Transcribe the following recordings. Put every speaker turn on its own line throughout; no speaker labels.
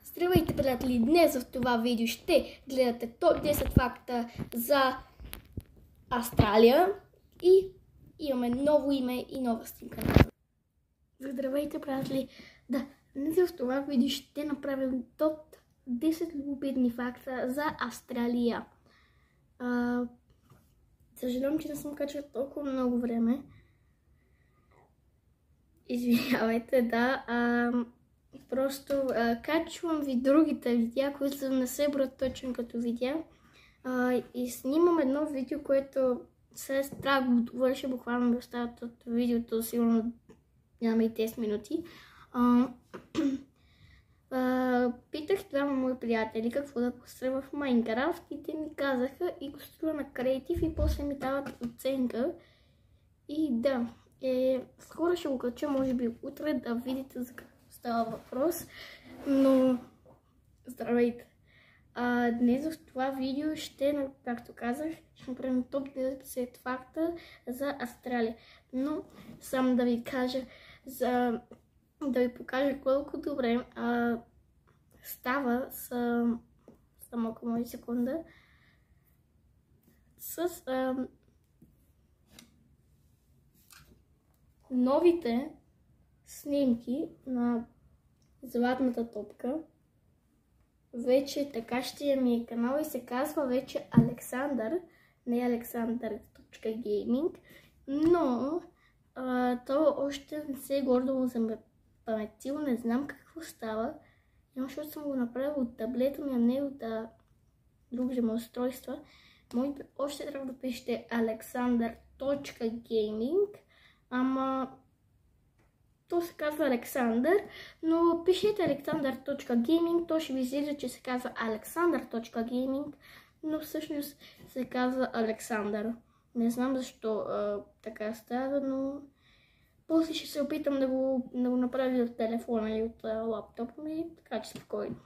Здравейте, приятели! Днес в това видео ще гледате топ 10 факта за Австралия и имаме ново име и нова снимка. Здравейте, приятели! Днес в това видео ще направим топ 10 любопитни факта за Австралия. Съжалявам, че не съм качвал толкова много време. Извинявайте, просто качвам ви другите видеа, които не се броят точно като видеа. И снимам едно видео, което се трябва да го довърша, буквално да остават от видеото, сигурно нямаме и 10 минути. Питах двама мои приятели какво да построя в Майнкрафт и те ми казаха и го строя на креатив и после ми дават оценка. И скоро ще го кача, може би утре, да видите за какво става въпрос. Но здравейте! Днес в това видео както казах, ще направим топ 10 факта за Австралия. Но само да ви кажа, да ви покажа колко добре става само малко секунда с новите снимки на Златната топка. Вече така ще ми е канал и се казва вече Александър, не Alexander.gaming, но то още не се е гордо запаметил, не знам какво става. Защото съм го направила от таблета ми, а не от други устройства. Може би още трябва да пишете Alexander.gaming, ама то се казва Александър, но пишете Alexander.gaming, то ще ви излиза, че се казва Alexander.gaming, но всъщност се казва Александър. Не знам защо така става, но после ще се опитам да го направя от телефона или от лаптопа ми, така че спокойно.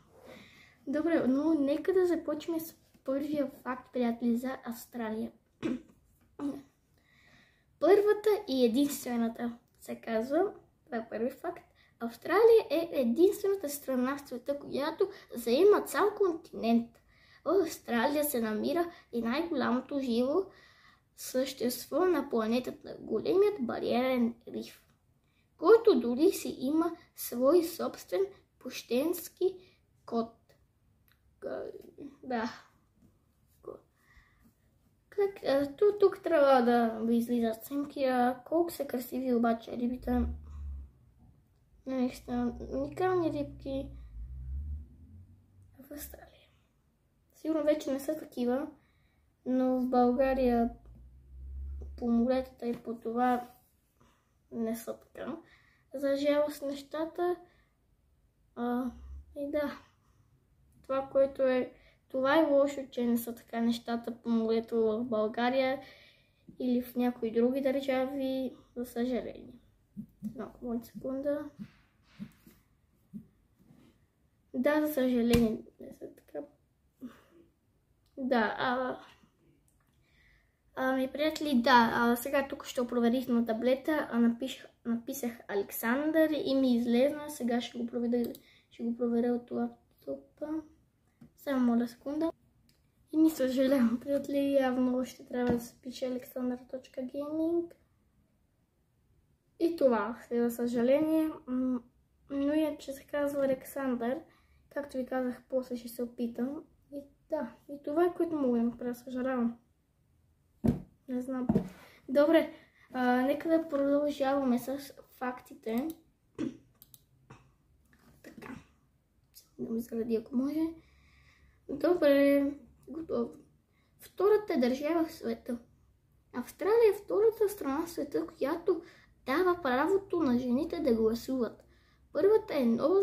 Добре, но нека да започнем с първия факт, приятели, за Австралия. Първата и единствената се казва, това е първи факт, Австралия е единствената страна в света, която заема цял континент. В Австралия се намира и най-голямото живо същество на планетата, големият бариерен риф, който дори си има свой собствен пощенски код. Тук трябва да ви излизат снимки, колко са красиви обаче рибите. Наистина, уникални рибки в Австралия. Сигурно вече не са такива, но в България по моретата и по това не са така. За жалост нещата. Това е лошо, че не са така нещата по морето в България или в някои други държави, за съжаление. Малко секунда. За съжаление не са така. Ми приятели, сега тук ще проверих на таблета, написах Александър и ми излезна, сега ще го проверя от лаптопа. Само моля секунда. И ми съжалявам, приятели, явно ще трябва да се пише Alexander.gaming. И това, за съжаление, но иначе се казва Александър, както ви казах, после ще се опитам. И това е което мога да направя, съжалявам. Не знам. Добре, нека да продължаваме с фактите. Така. Да ми заради, ако може. Добре, готово. Втората държава в света. Австралия е втората страна в света, която дава правото на жените да гласуват. Първата е Нова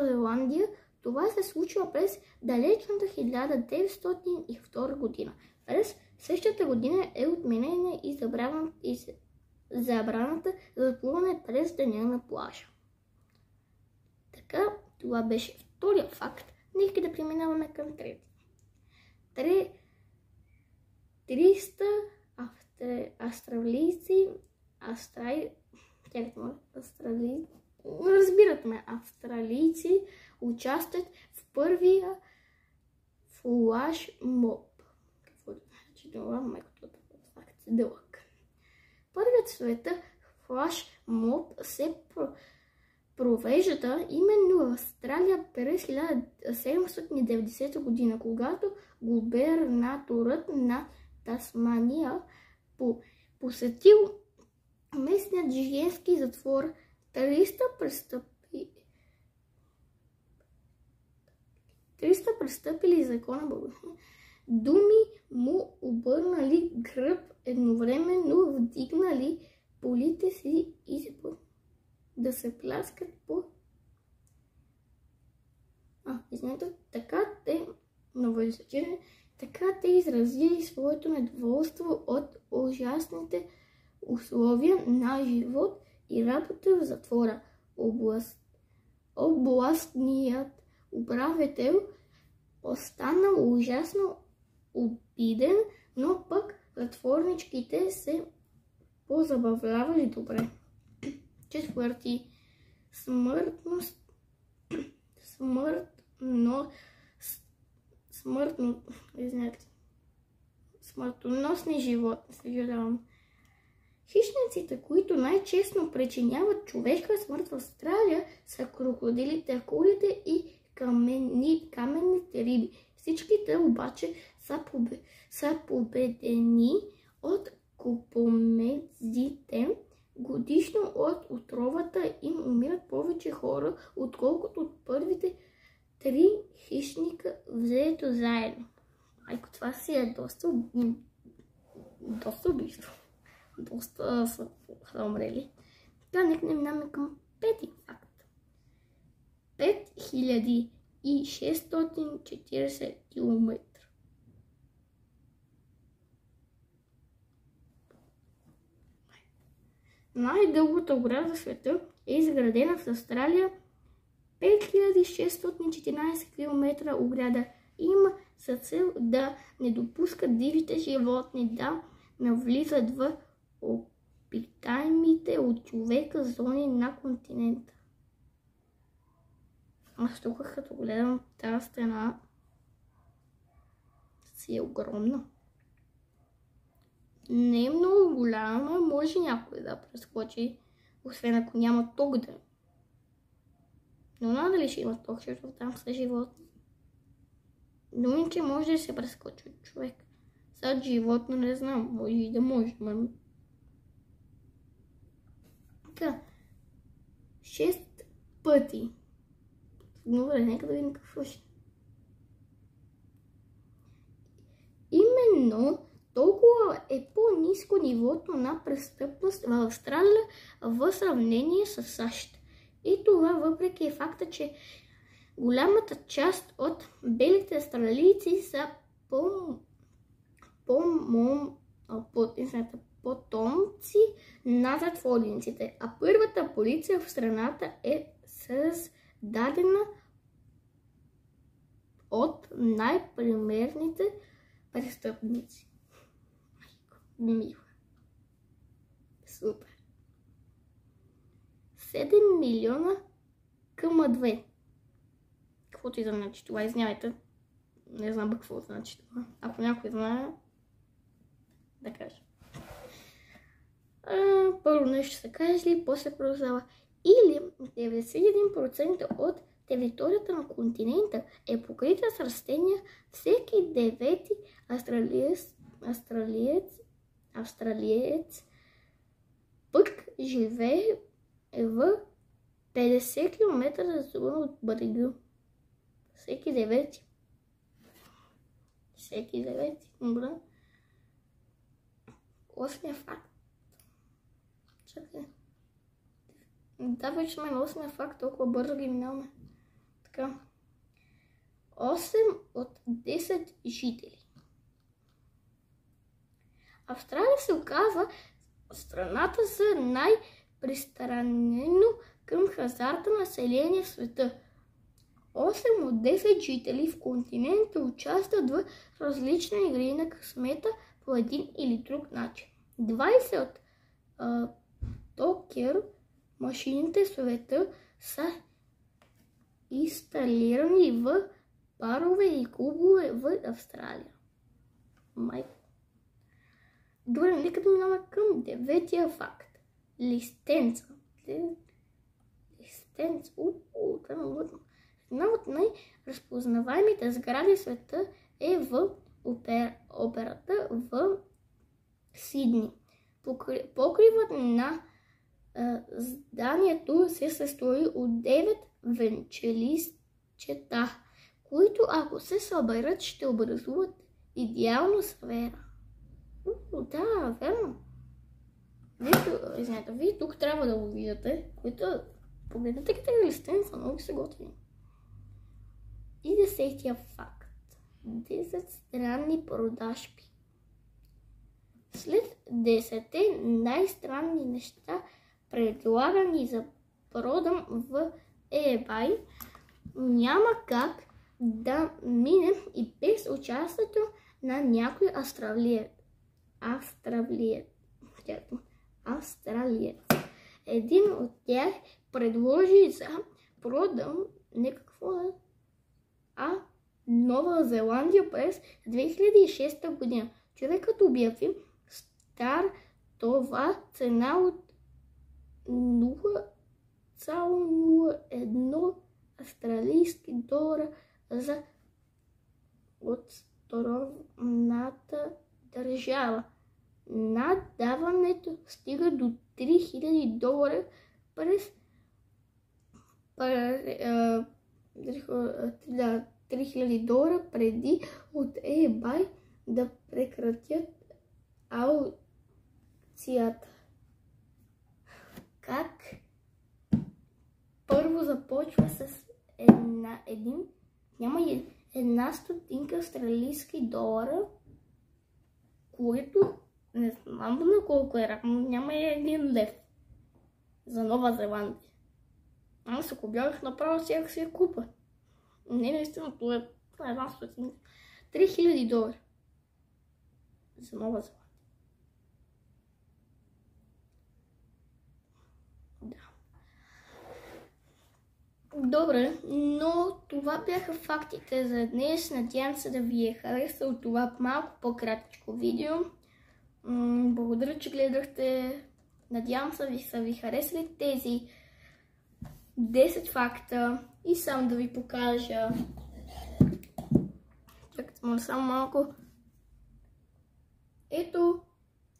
Зеландия. Това се случва през далечната 1902 година. През същата година е отменена и забраната за плуване през деня на плажа. Така, това беше втория факт. Нека да преминаваме към трети. 300 австралийци, разбирате ме, австралийци участват в първия флашмоб. Какво значи това? Майкото е дълъг. Първият в света флашмоб се провежда именно в Австралия през 1790 година, когато губернаторът на Тасмания посетил местният женски затвор. 300 престъпили закона, думи му обърнали гръб, едновременно вдигнали полите си и да се пляскат по... Така те изразили своето недоволство от ужасните условия на живот и работа в затвора. Областният управител останал ужасно обиден, но пък затворничките се позабавлявали добре. Четвърти. Смъртоносни животни, съжалявам. Хищниците, които най-често причиняват човешка смърт в Австралия, са крокодилите, акулите и каменните риби. Всичките обаче са победени от купомедзите. Годишно от отровата им умират повече хора, отколкото от първите 3 хищника взето заедно. Майко, това си е доста убийство. Доста са умрели. Така, нека не минаме към пети факт. 5640 км. Най-дългата ограда в света е изградена в Австралия. 5614 км ограда има за цел да не допускат дивите животни да навлизат в обитаемите от човека зони на континента. Аз тук като гледам тази стена си е огромна. Не е много голяма, може някой да прескочи, освен ако няма ток да. Но надали ще има ток, защото там са животни. Но иначе може да се прескочи от човек. Сега животно не знам, може и да може. Така. 6 пъти. Добре, нека да видим какво ще. Именно толкова е по-ниско нивото на престъпност в Австралия в сравнение с САЩ. И това въпреки факта, че голямата част от белите австралийци са потомци на затворниците, а първата полиция в страната е създадена от най-примерните престъпници. Мило. Супер. 7 милиона към 2. Каквото и да значи това, извинявайте. Не знам какво значи това. Ако някой знае, да каже. Първо нещо се каже, после продължава. Или 91% от територията на континента е покрита с растения. Всеки 9 австралиец пък живее в 50 км зона от брега. Всеки 9. Добре. 8 факт. Чакай. Да, вече сме на 8 факт, толкова бързо ги минаваме. Така. 8 от 10 жители. Австралия се оказва страната с най-пристранено към хазарта население в света. 8 от 10 жители в континента участват в различни игри на късмета по един или друг начин. 20 от покер машините в света са инсталирани в барове и клубове в Австралия. Майко. Добре, нека да минаваме към 9-тия факт. Листенца. Листенца. Това е мъдно. Една от най-разпознаваемите сгради в света е в операта в Сидни. Покривът на зданието се състои от 9 венчелищчета, които ако се съберат, ще образуват идеална сфера. Да, верно. Вие тук трябва да го видите, които погледнете къде листенца, много са готвени. И 10-тия факт. 10 странни продажби. След 10 най-странни неща, предлагани за продан в eBay, няма как да минем и без участието на някой австралиец. Един от тях предложи за продан Нова Зеландия през 2006 година. Човекът обяви стартова цена от 0,01 австралийски долара за отсторената държава. Наддаването стига до 3000 долара през 3000 долара преди от eBay да прекратят аукцията. Как? Първо започва с една стотинка австралийски долара, което не знам на колко е равно, няма и 1 лев за Нова Зеландия. Аз ако бях направо сега си я купа. Не, наистина, това е една стотинка. 3000 долара за Нова Зеландия. Да. Добре, но това бяха фактите за днес. Надявам се да ви е харесало това малко по-кратичко видео. Благодаря, че гледахте. Надявам се са ви харесали тези 10 факта и само да ви покажа. Чакайте само малко. Ето,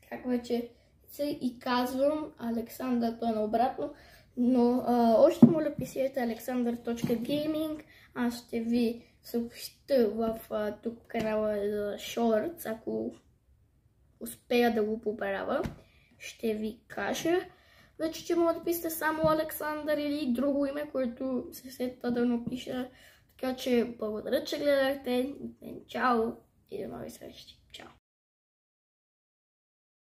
как вече се и казвам, Александър, то е наобратно, но още моля пишете alexander.gaming. Аз ще ви съобща в тук канала за Shorts, ако успея да го поправя. Ще ви кажа вече, че мога да пишете само Александър или друго име, което се сета да напиша. Така че благодаря, че гледахте. Чао и до нови срещи. Чао!